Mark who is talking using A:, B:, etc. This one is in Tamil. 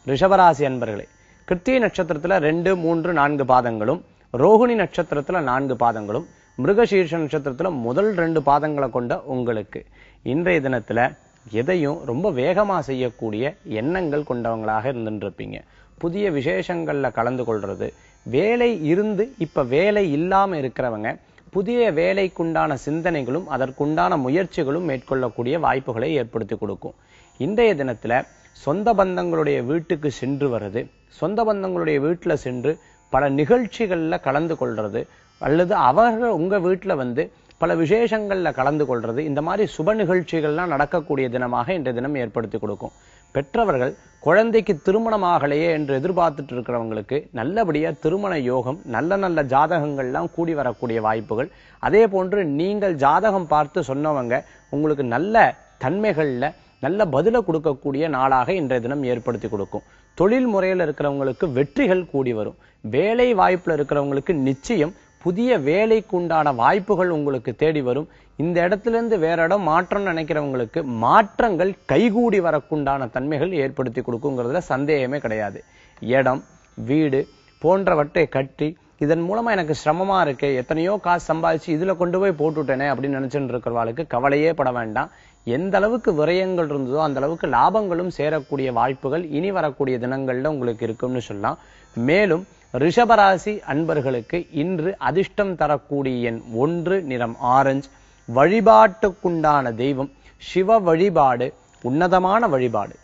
A: ரிஷபராசி அன்பர்களே, கிருத்திகை நட்சத்திரத்துல 2, 3, 4 பாதங்களும், ரோகிணி நட்சத்திரத்துல 4 பாதங்களும், மிருகசீர்ஷ நட்சத்திரத்துல முதல் 2 பாதங்களை கொண்ட உங்களுக்கு இன்றைய தினத்துல எதையும் ரொம்ப வேகமா செய்யக்கூடிய எண்ணங்கள் கொண்டவங்களாக இருந்துருப்பீங்க. புதிய விசேஷங்கள்ல கலந்து கொள்றது, வேலை இருந்து இப்ப வேலை இல்லாம இருக்கிறவங்க புதிய வேலைக்குண்டான சிந்தனைகளும் அதற்குண்டான முயற்சிகளும் மேற்கொள்ளக்கூடிய வாய்ப்புகளை ஏற்படுத்தி கொடுக்கும். இன்றைய தினத்துல சொந்த பந்தங்களுடைய வீட்டுக்கு சென்று வர்றது, சொந்த பந்தங்களுடைய வீட்டுல சென்று பல நிகழ்ச்சிகள்ல கலந்து கொள்றது, அல்லது அவர்கள் உங்க வீட்டுல வந்து பல விசேஷங்கள்ல கலந்து கொள்றது, இந்த மாதிரி சுப நிகழ்ச்சிகள்லாம் நடக்கக்கூடிய தினமாக இன்றைய தினம் ஏற்படுத்தி கொடுக்கும். பெற்றவர்கள் குழந்தைக்கு திருமணமாகலையே என்று எதிர்பார்த்துட்டு இருக்கிறவங்களுக்கு நல்லபடியா திருமண யோகம், நல்ல நல்ல ஜாதகங்கள்லாம் கூடி வரக்கூடிய வாய்ப்புகள். அதே போன்று நீங்கள் ஜாதகம் பார்த்து சொன்னவங்க உங்களுக்கு நல்ல தன்மைகள்ல நல்ல பதில கொடுக்கக்கூடிய நாளாக இன்றைய தினம் ஏற்படுத்தி கொடுக்கும். தொழில் முறையில் இருக்கிறவங்களுக்கு வெற்றிகள் கூடி வரும். வேலை வாய்ப்புல இருக்கிறவங்களுக்கு நிச்சயம் புதிய வேலைக்குண்டான வாய்ப்புகள் உங்களுக்கு தேடி வரும். இந்த இடத்துல இருந்து வேற இடம் மாற்றம் நினைக்கிறவங்களுக்கு மாற்றங்கள் கைகூடி வரக்குண்டான தன்மைகள் ஏற்படுத்தி கொடுக்குங்கிறதுல சந்தேகமே கிடையாது. இடம், வீடு போன்றவற்றை கட்டி இதன் மூலமா எனக்கு சிரமமா இருக்கு, எத்தனையோ காசு சம்பாதிச்சு இதுல கொண்டு போய் போட்டுட்டேனே அப்படின்னு நினைச்சுட்டு இருக்கிறவாளுக்கு கவலையே பட வேண்டாம். எந்த அளவுக்கு விரயங்கள் இருந்ததோ அந்த அளவுக்கு லாபங்களும் சேரக்கூடிய வாய்ப்புகள் இனி வரக்கூடிய தினங்கள்ல உங்களுக்கு இருக்கும்னு சொல்லலாம். மேலும் ரிஷபராசி அன்பர்களுக்கு இன்று அதிர்ஷ்டம் தரக்கூடிய எண் 1, நிறம் ஆரஞ்சு. வழிபாட்டுக்குண்டான தெய்வம் சிவ வழிபாடு, உன்னதமான வழிபாடு.